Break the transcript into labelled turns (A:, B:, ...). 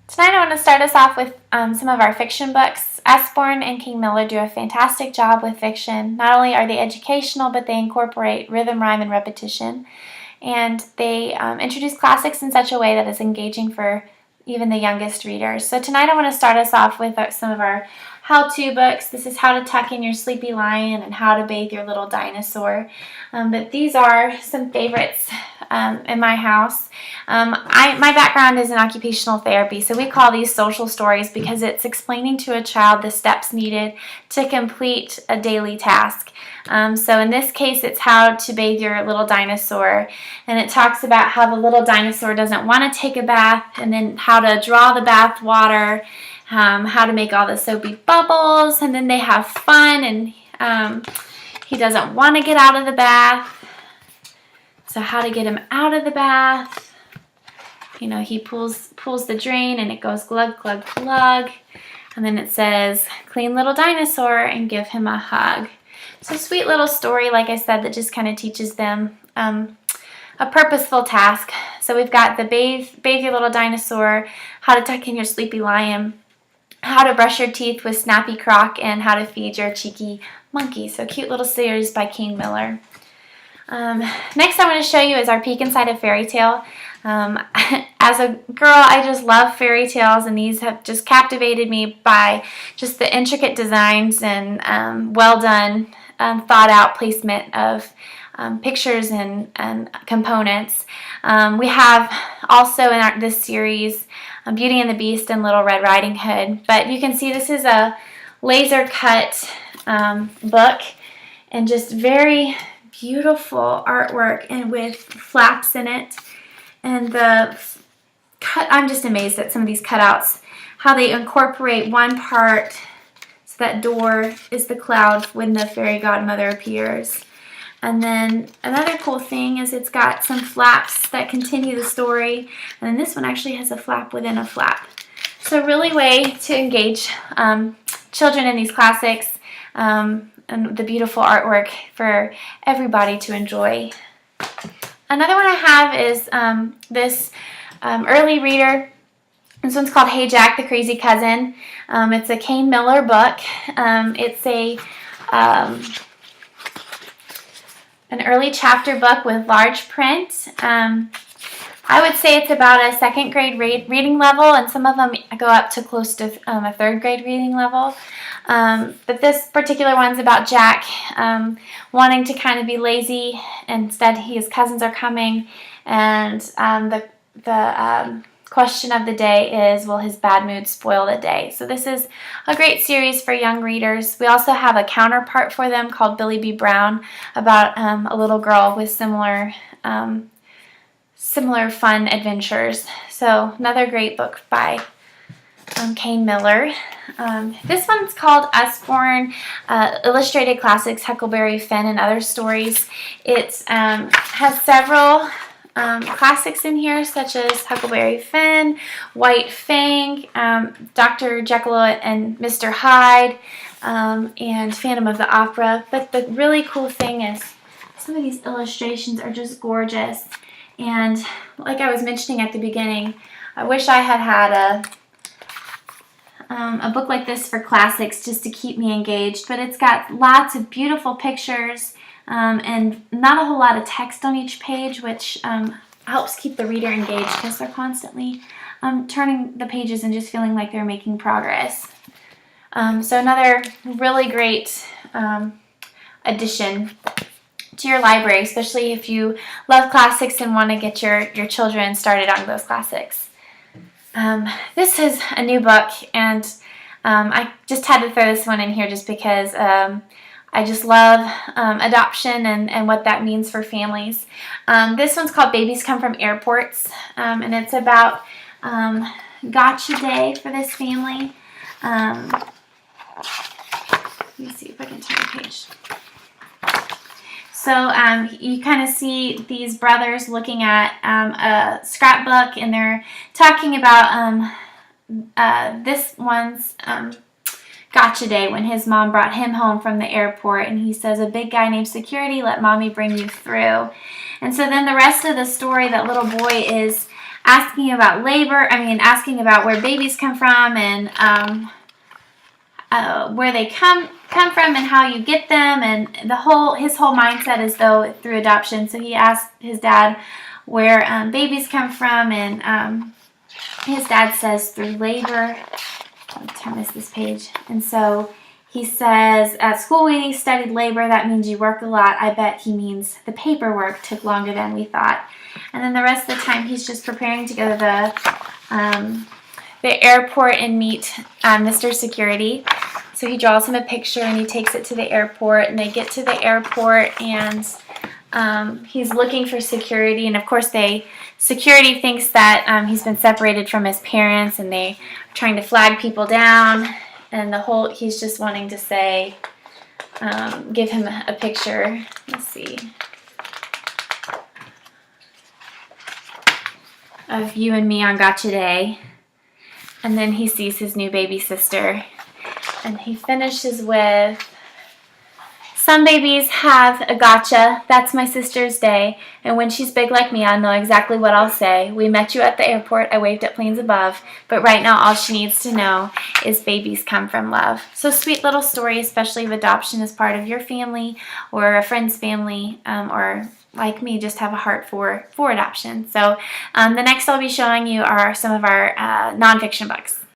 A: Tonight I want to start us off with some of our fiction books. Usborne and King Miller do a fantastic job with fiction. Not only are they educational, but they incorporate rhythm, rhyme, and repetition. And they introduce classics in such a way that is engaging for even the youngest readers. So tonight I want to start us off with some of our how-to books. This is How to Tuck in Your Sleepy Lion and How to Bathe Your Little Dinosaur. But these are some favorites in my house. My background is in occupational therapy, so we call these social stories because it's explaining to a child the steps needed to complete a daily task. So in this case, it's How to Bathe Your Little Dinosaur, and it talks about how the little dinosaur doesn't want to take a bath, and then how to draw the bath water, how to make all the soapy bubbles, and then they have fun, and he doesn't want to get out of the bath. So how to get him out of the bath. You know, he pulls the drain and it goes glug, glug, glug. And then it says, clean little dinosaur and give him a hug. So sweet little story, like I said, that just kind of teaches them a purposeful task. So we've got the bathe your little dinosaur, How to Tuck in Your Sleepy Lion, How to Brush Your Teeth with Snappy Croc, and How to Feed Your Cheeky Monkey. So cute little series by King Miller. Next I want to show you is our peek inside a fairy tale. As a girl, I just love fairy tales, and these have just captivated me by just the intricate designs and well done, thought out placement of pictures and components. We have also in this series Beauty and the Beast and Little Red Riding Hood, but you can see this is a laser cut book, and just very beautiful artwork and with flaps in it. And I'm just amazed at some of these cutouts, how they incorporate one part, so that door is the cloud when the fairy godmother appears. And then another cool thing is it's got some flaps that continue the story, and then this one actually has a flap within a flap. So really way to engage children in these classics, and the beautiful artwork for everybody to enjoy. Another one I have is this early reader. This one's called Hey Jack, the Crazy Cousin. It's a King Miller book. It's an early chapter book with large print. I would say it's about a second grade reading level, and some of them go up to close to a third grade reading level. But this particular one's about Jack wanting to kind of be lazy. Instead, his cousins are coming, and the question of the day is, will his bad mood spoil the day? So this is a great series for young readers. We also have a counterpart for them called Billy B. Brown, about a little girl with similar fun adventures. So another great book by King Miller. This one's called Usborne, Illustrated Classics, Huckleberry Finn, and Other Stories. It has several classics in here, such as Huckleberry Finn, White Fang, Dr. Jekyll and Mr. Hyde, and Phantom of the Opera. But the really cool thing is some of these illustrations are just gorgeous. And like I was mentioning at the beginning, I wish I had a book like this for classics just to keep me engaged. But it's got lots of beautiful pictures and not a whole lot of text on each page, which helps keep the reader engaged because they're constantly turning the pages and just feeling like they're making progress. So another really great addition to your library, especially if you love classics and want to get your children started on those classics. This is a new book, and I just had to throw this one in here just because I just love adoption and what that means for families. This one's called Babies Come from Airports, and it's about Gotcha Day for this family. Let me see if I can turn the page. So you kind of see these brothers looking at a scrapbook, and they're talking about this one's Gotcha Day when his mom brought him home from the airport, and he says, a big guy named Security let mommy bring you through. And so then the rest of the story, that little boy is asking about asking about where babies come from and where they come from and how you get them, and his whole mindset is though through adoption. So he asked his dad where babies come from, and his dad says through labor. I missed this page. And so he says, at school we studied labor. That means you work a lot. I bet he means the paperwork took longer than we thought. And then the rest of the time he's just preparing to go to the airport and meet Mr. Security. So he draws him a picture and he takes it to the airport, and they get to the airport, and he's looking for security, and of course security thinks that he's been separated from his parents, and they are trying to flag people down, and he's just wanting to say, give him a picture. Let's see. Of you and me on Gotcha Day. And then he sees his new baby sister, and he finishes with, some babies have a gotcha. That's my sister's day. And when she's big like me, I'll know exactly what I'll say. We met you at the airport. I waved at planes above. But right now, all she needs to know is babies come from love. So sweet little story, especially if adoption is part of your family or a friend's family, or like me, just have a heart for adoption. So the next I'll be showing you are some of our nonfiction books.